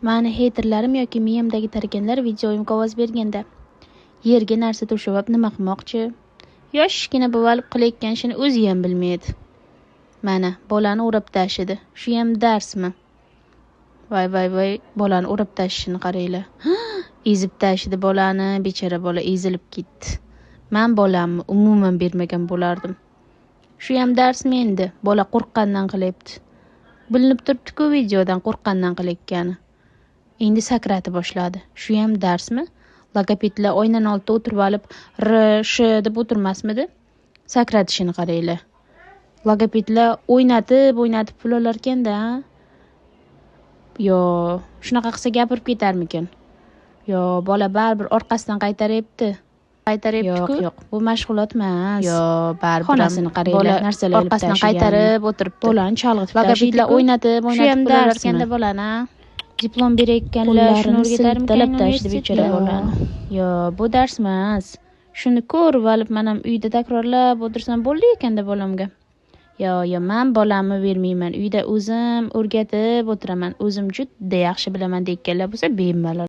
Mani haterlarim yoki miyamdagi tarakanlar videoyimga ovoz berganda yerga narsa to'shab nima qilmoqchi? Yoshgina buvalib qilayotgan ishini o'zi ham bilmaydi. Mana bolani urib tashidi. Shu ham darsmi? Voy, bolani urib tashishini qaranglar. Ezib tashidi bolani, bechara bola ezilib ketdi. Men bolamni umuman bermagan bo'lardim. Shu ham darsmi endi? Bola qo'rqqandan qilyapti. Bilinib turibdi-ku videodan qo'rqqandan qilayotgani. Endi sakrati boshladi. Shu ham darsmi? Logopedlar oynaning oldida o'tirib olib, r-sh deb o'tirmasmidi? Sakratishini qaranglar. Logopedlar o'ynatib pul olar ekanda. Yo, shunaqa qilsa gapirib ketarmikan? Yo, bola baribir orqasidan qaytaryapti. Yo'q, bu mashg'ulot emas. Yo, baribir xonasini qaranglar, narsalar orqasidan qaytarib o'tiribdi. Bolani chalg'itib logopedlar o'ynatib pul olar ekanda bolani. Diplom berayotganlar shuni o'rgatarmikan, talab tashdi bechora bolani. Yo, bu dars emas. Shuni ko'rib olib, men ham uyda takrorlab o'tirsam bo'ldi ekanda bolamga. Yo, men bolamni bermayman. Uyda o'zim o'rgatib o'tiraman. O'zim juda yaxshi bilaman deganlar bo'lsa, bemalol.